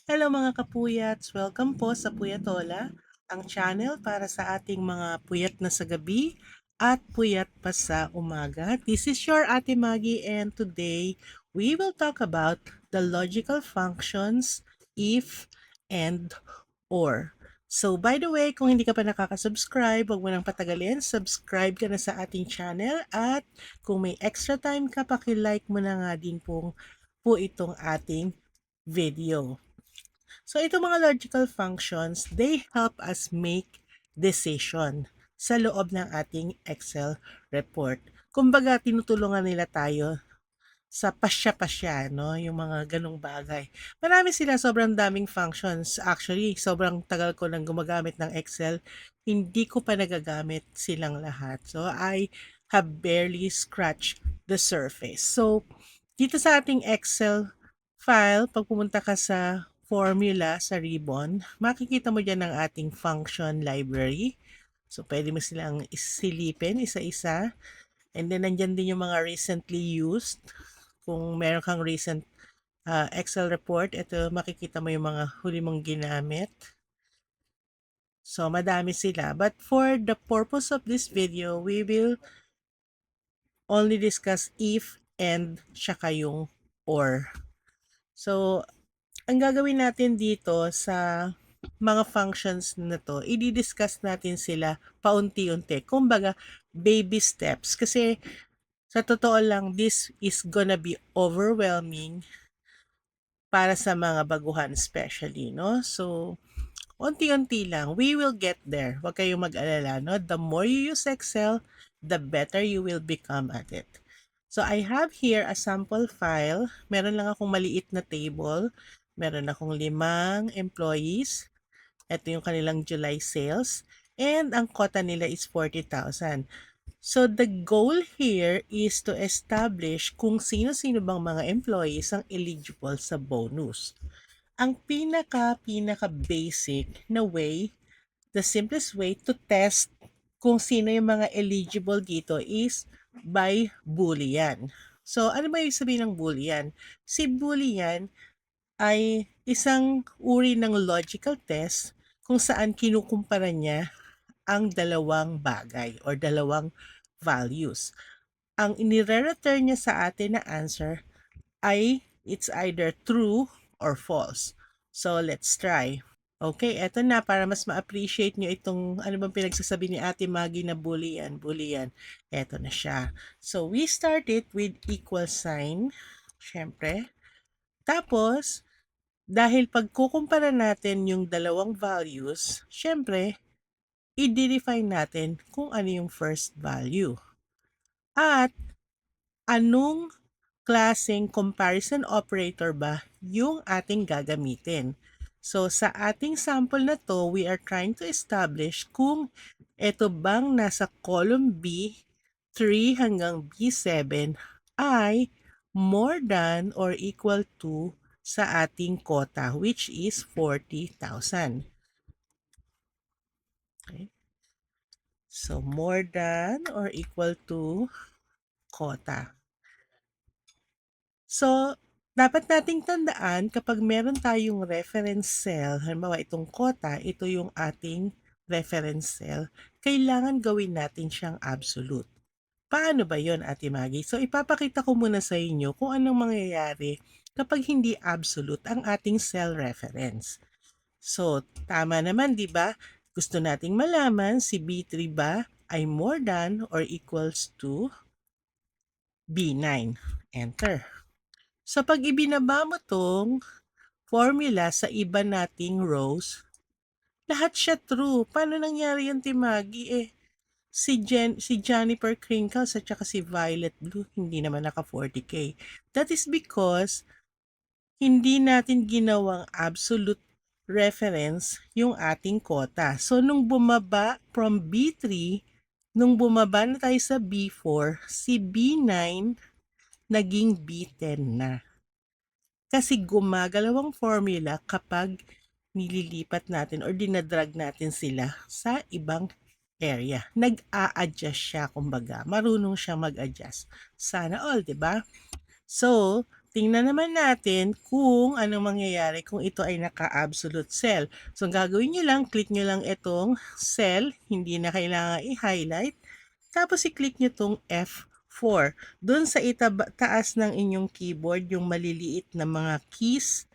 Hello mga kapuyats! Welcome po sa Puyatola, ang channel para sa ating mga puyat na sa gabi at puyat pa sa umaga. This is your Ate Maggie and today we will talk about the logical functions if and or. So by the way, kung hindi ka pa nakaka-subscribe, huwag mo nang patagalin, subscribe ka na sa ating channel at kung may extra time ka, paki-like mo na nga din po itong ating video. So itong mga logical functions, they help us make decision sa loob ng ating Excel report. Kumbaga, tinutulungan nila tayo sa pasya-pasya, no? Yung mga ganong bagay. Marami sila, sobrang daming functions. Actually, sobrang tagal ko nang gumagamit ng Excel. Hindi ko pa nagagamit silang lahat. So, I have barely scratched the surface. So, dito sa ating Excel file, pag pumunta ka sa formula sa ribbon, makikita mo dyan ang ating function library. So, pwede mo silang isilipin isa-isa. And then, nandyan din yung mga recently used. Kung meron kang recent Excel report, ito makikita mo yung mga huli mong ginamit. So, madami sila. But for the purpose of this video, we will only discuss if and tsaka yung or. So, ang gagawin natin dito sa mga functions na to, i-discuss natin sila paunti-unti. Kumbaga, baby steps. Kasi sa totoo lang, this is gonna be overwhelming para sa mga baguhan especially, no? So, unti-unti lang, we will get there. Huwag kayong mag-alala, no? The more you use Excel, the better you will become at it. So, I have here a sample file. Meron lang akong maliit na table. Meron akong 5 employees. Ito yung kanilang July sales. And ang quota nila is 40,000. So, the goal here is to establish kung sino-sino bang mga employees ang eligible sa bonus. Ang pinaka-basic na way, the simplest way to test kung sino yung mga eligible dito is by Boolean. So, ano ba yung sabihin ng Boolean? Si Boolean ay isang uri ng logical test kung saan kinukumpara niya ang dalawang bagay or dalawang values. Ang inire-return niya sa atin na answer ay it's either true or false. So, let's try. Okay, eto na para mas ma-appreciate nyo itong ano bang pinagsasabi ni Ate Maggie na boolean, boolean. Eto na siya. So, we start it with equal sign, syempre. Tapos, dahil pagkukumpara natin yung dalawang values, syempre, i-define natin kung ano yung first value. At anong klaseng comparison operator ba yung ating gagamitin. So, sa ating sample na to, we are trying to establish kung ito bang nasa column B, 3 hanggang B7 ay more than or equal to sa ating quota, which is 40,000. Okay. So, more than or equal to quota. So, dapat nating tandaan kapag meron tayong reference cell, halimbawa itong quota, ito yung ating reference cell, kailangan gawin natin siyang absolute. Paano ba yon, Ate Maggie? So, ipapakita ko muna sa inyo kung anong mangyayari kapag hindi absolute ang ating cell reference. So, tama naman, di ba? Gusto nating malaman si B3 ba ay more than or equals to B9. Enter. So, pag ibinaba mo tong formula sa iba nating rows, lahat siya true. Paano nangyari yun, Timagi? Si Jennifer Crinkles at saka si Violet Blue, hindi naman naka 40K. That is because hindi natin ginawang absolute reference yung ating quota. So, nung bumaba from B3, nung bumaba na tayo sa B4, si B9 naging B10 na. Kasi gumagalaw ang formula kapag nililipat natin or dinadrag natin sila sa ibang area. Nag-a-adjust siya, kumbaga. Marunong siya mag-adjust. Sana all, di ba? So, Tingnan naman natin kung anong mangyayari kung ito ay naka-absolute cell. So, ang gagawin nyo lang, click nyo lang itong cell, hindi na kailangan i-highlight. Tapos, i-click nyo itong F4. Doon sa taas ng inyong keyboard, yung maliliit na mga keys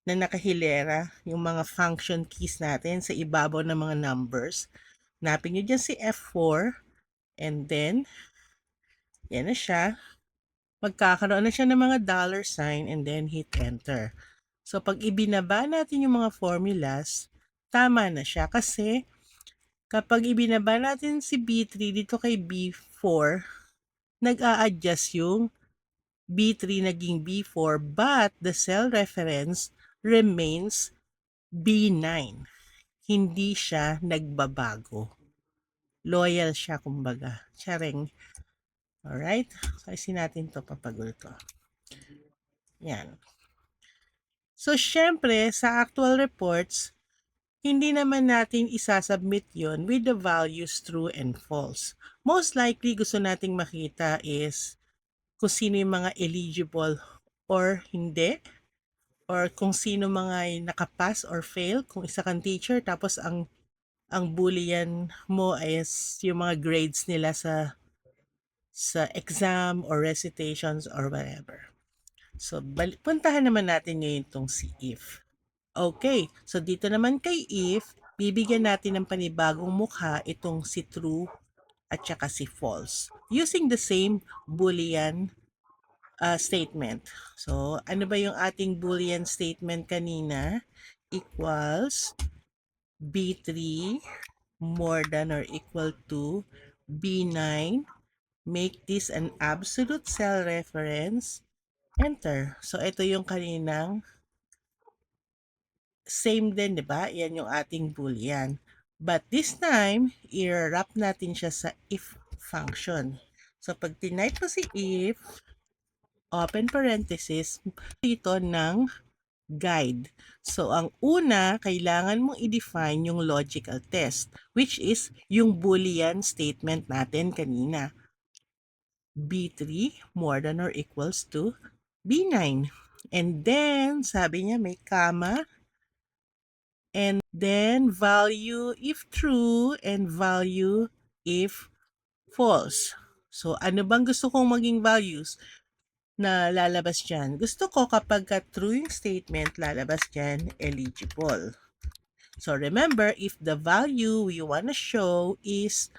na nakahilera, yung mga function keys natin sa ibabaw ng mga numbers. Hanapin nyo dyan si F4, and then, yan na siya. Magkakaroon na siya ng mga dollar sign and then hit enter. So, pag ibinaba natin yung mga formulas, tama na siya kasi kapag ibinaba natin si B3 dito kay B4, nag-a-adjust yung B3 naging B4 but the cell reference remains B9. Hindi siya nagbabago. Loyal siya kumbaga. Charing. Alright? So, isin natin to papagulo to. Yan. So, syempre, sa actual reports, hindi naman natin isasubmit yon with the values true and false. Most likely, gusto nating makita is kung sino yung mga eligible or hindi, or kung sino mga nakapass or fail, kung isa kang teacher, tapos ang boolean mo is yung mga grades nila sa exam or recitations or whatever. So, puntahan naman natin ngayon itong si if. Okay, so dito naman kay if, bibigyan natin ng panibagong mukha itong si true at saka si false. Using the same boolean statement. So, ano ba yung ating boolean statement kanina? Equals B3 more than or equal to B9. Make this an absolute cell reference. Enter. So, ito yung kaninang same din, di ba? Yan yung ating boolean. But this time, i-wrap natin siya sa if function. So, pag tinype mo si if, open parenthesis, dito ng guide. So, ang una, kailangan mong i-define yung logical test, which is yung boolean statement natin kanina. B3 more than or equals to B9. And then, sabi niya may comma, and then value if true and value if false. So, ano bang gusto kong maging values na lalabas dyan? Gusto ko kapag true yung statement, lalabas dyan eligible. So, remember, if the value we wanna show is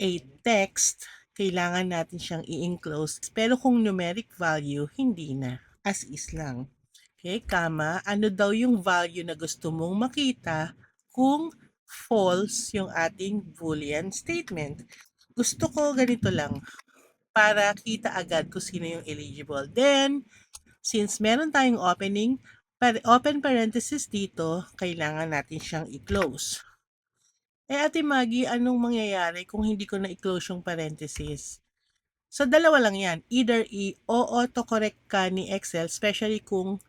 a text, kailangan natin siyang i-enclose. Pero kung numeric value, hindi na. As is lang. Okay, comma, ano daw yung value na gusto mong makita kung false yung ating boolean statement. Gusto ko ganito lang para kita agad kung sino yung eligible. Then, since meron tayong open parenthesis dito, kailangan natin siyang i-close. Ate Maggie, anong mangyayari kung hindi ko na i-close yung parenthesis? So, dalawa lang yan. Either i-auto-correct ka ni Excel, especially kung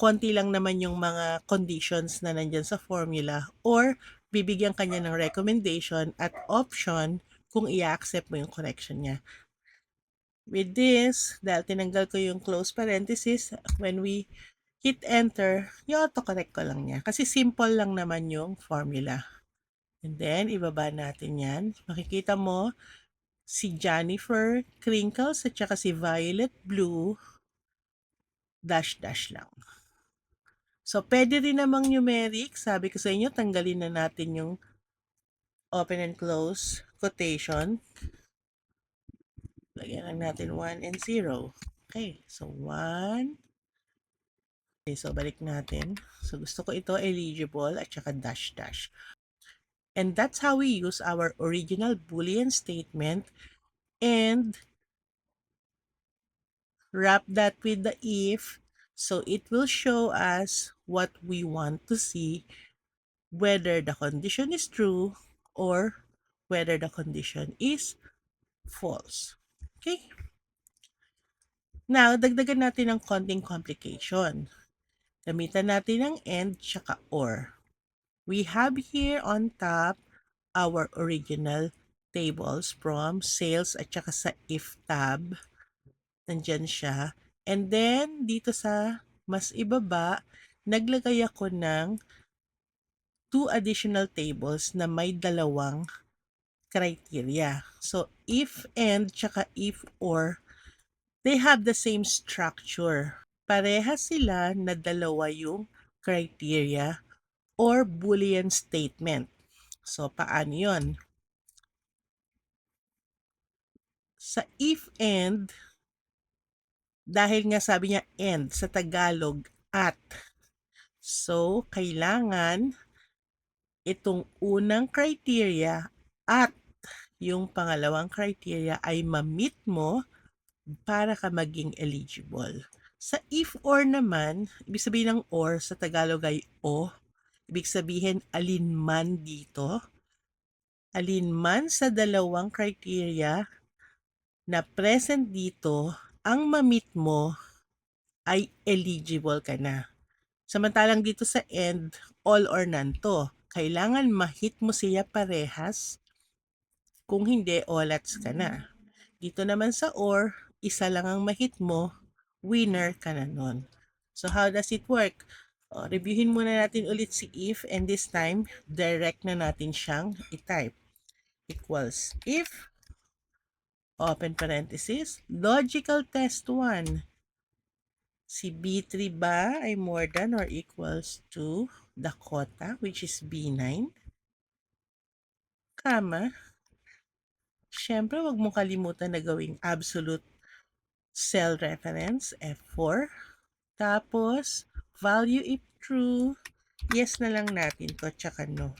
konti lang naman yung mga conditions na nandyan sa formula, or bibigyan kanya ng recommendation at option kung i-accept mo yung correction niya. With this, dahil tinanggal ko yung close parenthesis, when we hit enter, i-autocorrect ko lang niya. Kasi simple lang naman yung formula. And then, ibaba natin yan. Makikita mo, si Jennifer Crinkles at saka si Violet Blue, dash lang. So, pwede rin namang numeric. Sabi ko sa inyo, tanggalin na natin yung open and close quotation. Lagyan lang natin 1 and 0. Okay, so 1. Okay, so balik natin. So, gusto ko ito eligible at saka dash. And that's how we use our original Boolean statement and wrap that with the if, so it will show us what we want to see, whether the condition is true or whether the condition is false. Okay? Now, dagdagan natin ng konting complication. Gamitan natin ng and tsaka or. We have here on top our original tables from sales at saka sa if tab. Nandyan siya. And then, dito sa mas ibaba, naglagay ako ng 2 additional tables na may dalawang criteria. So, if and tsaka if or, they have the same structure. Parehas sila na dalawa yung criteria or Boolean statement. So, paano yun? Sa if and, dahil nga sabi niya and sa Tagalog at, so, kailangan itong unang criteria at yung pangalawang criteria ay ma-meet mo para ka maging eligible. Sa if or naman, ibig sabihin ng or sa Tagalog ay o. Ibig sabihin alinman dito. Alinman sa dalawang criteria na present dito, ang ma-meet mo ay eligible ka na. Samantalang dito sa end, all or none to. Kailangan ma-hit mo siya parehas. Kung hindi, olats ka na. Dito naman sa or, isa lang ang ma-hit mo, winner ka na nun. So how does it work? Reviewin muna natin ulit si if, and this time, direct na natin siyang i-type. Equals if, open parenthesis, logical test 1. Si B3 ba ay more than or equals to Dakota, which is B9? Comma. Siyempre, wag mong kalimutan na gawing absolute cell reference, F4. Tapos, value if true, yes na lang natin to, tsaka no.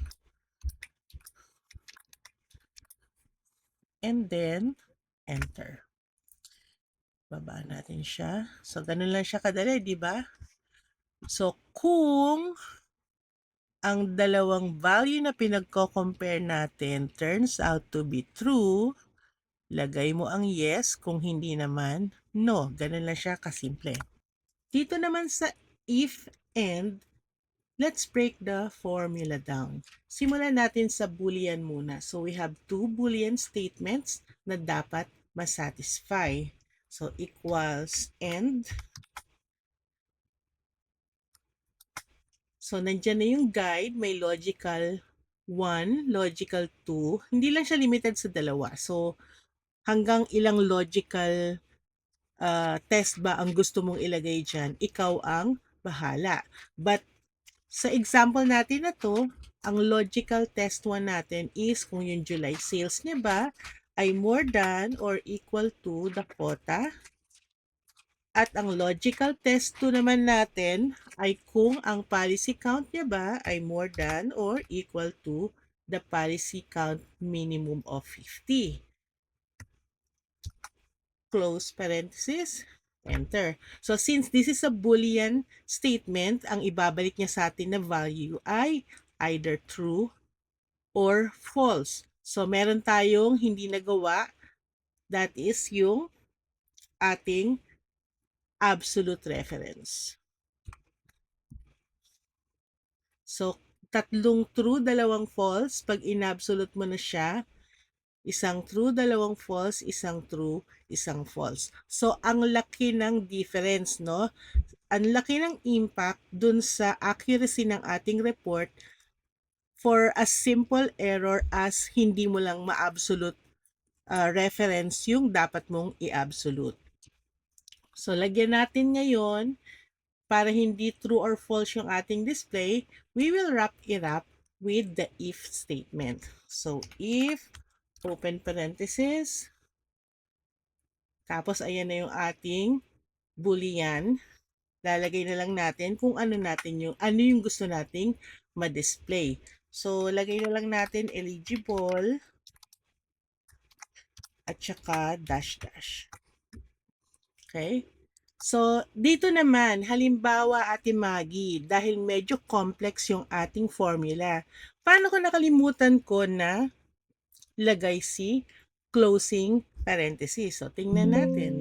And then, enter. Baba natin siya. So, ganun lang siya kadali, di ba? So, kung ang dalawang value na pinagko-compare natin turns out to be true, lagay mo ang yes. Kung hindi naman, no. Ganun lang siya kasimple. Dito naman sa if and, let's break the formula down. Simulan natin sa Boolean muna. So, we have 2 Boolean statements na dapat masatisfy. So, equals and. So, nandyan na yung guide. May logical 1, logical 2. Hindi lang siya limited sa dalawa. So, hanggang ilang logical test ba ang gusto mong ilagay dyan, ikaw ang bahala. But, sa example natin na to, ang logical test 1 natin is kung yung July sales niya ba ay more than or equal to the quota. At ang logical test 2 naman natin ay kung ang policy count niya ba ay more than or equal to the policy count minimum of 50. Close parenthesis, enter. So, since this is a Boolean statement, ang ibabalik niya sa atin na value ay either true or false. So, meron tayong hindi nagawa. That is yung ating absolute reference. So, tatlong true, dalawang false. Pag in-absolute mo na siya, isang true, dalawang false, isang true, isang false. So, ang laki ng difference, no? Ang laki ng impact dun sa accuracy ng ating report for a simple error as hindi mo lang ma-absolute reference yung dapat mong i-absolute. So, lagyan natin ngayon, para hindi true or false yung ating display, we will wrap it up with the if statement. So, if, open parenthesis, tapos ayan na yung ating Boolean. Lalagay na lang natin kung ano yung gusto nating ma-display. So, lagay na lang natin eligible at saka dash dash. Okay? So, dito naman, halimbawa Ate Maggie, dahil medyo complex yung ating formula, paano ko nakalimutan ko na lagay si closing parenthesis? So, tingnan natin.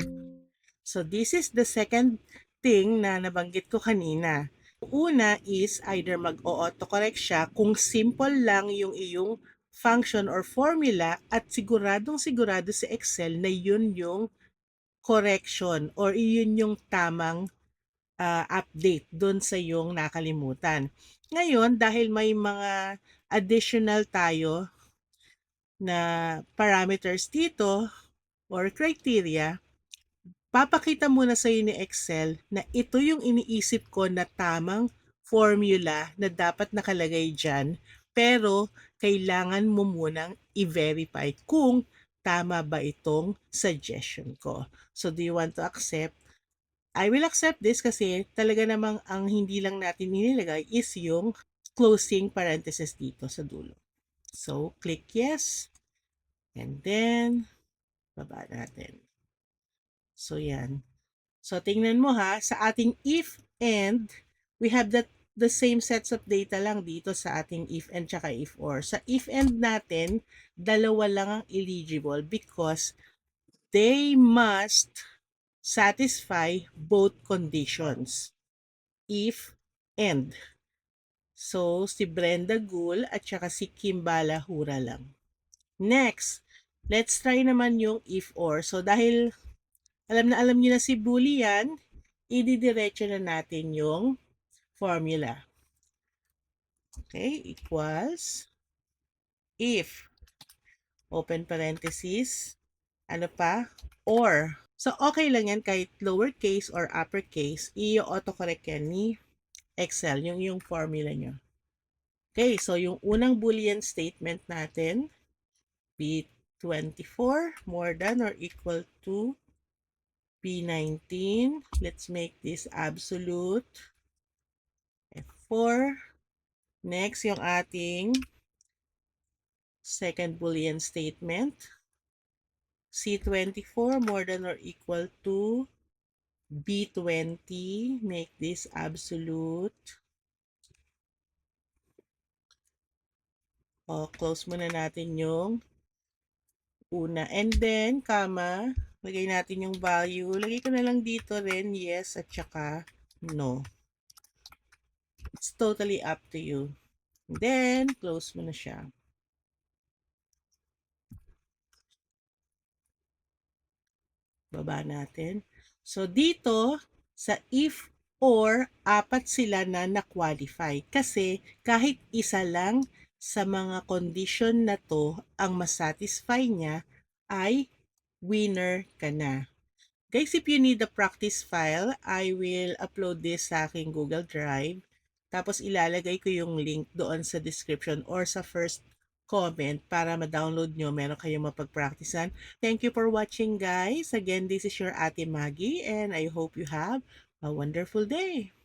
So, this is the second thing na nabanggit ko kanina. Una is either mag-o-autocorrect siya kung simple lang yung iyong function or formula at siguradong sigurado sa Excel na yun yung correction or iyon yung tamang update do'n sa iyong nakalimutan. Ngayon, dahil may mga additional tayo na parameters dito or criteria, papakita muna sa'yo ni Excel na ito yung iniisip ko na tamang formula na dapat nakalagay dyan, pero kailangan mo munang i-verify kung tama ba itong suggestion ko. So, do you want to accept? I will accept this kasi talaga namang ang hindi lang natin inilagay is yung closing parenthesis dito sa dulo. So, click yes. And then, baba natin. So, yan. So, tingnan mo ha, sa ating if and, we have the same sets of data lang dito sa ating if and tsaka if or. Sa if and natin, dalawa lang ang eligible because they must satisfy both conditions. If and. So, si Brenda Gul at saka si Kimbala Hura lang. Next, let's try naman yung if or. So, dahil alam na alam niyo na si Boolean, ididiretso na natin yung formula. Okay, equals if, open parenthesis, ano pa, or. So, okay lang yan kahit lowercase or uppercase, i-autocorrect yan ni Excel, yung formula nyo. Okay, so yung unang Boolean statement natin, B24 more than or equal to B19. Let's make this absolute. F4. Next, yung ating second Boolean statement, C24 more than or equal to B20. Make this absolute. O, close muna natin yung una. And then, comma, lagay natin yung value. Lagay ko na lang dito rin, yes at saka no. It's totally up to you. And then, close mo na siya. Baba natin. So, dito, sa if or, apat sila na na-qualify. Kasi, kahit isa lang sa mga condition na to ang masatisfy niya, ay winner ka na. Guys, if you need the practice file, I will upload this sa aking Google Drive. Tapos ilalagay ko yung link doon sa description or sa first comment para ma-download nyo. Meron kayong mapag-practicean. Thank you for watching, guys. Again, this is your Ate Maggie and I hope you have a wonderful day.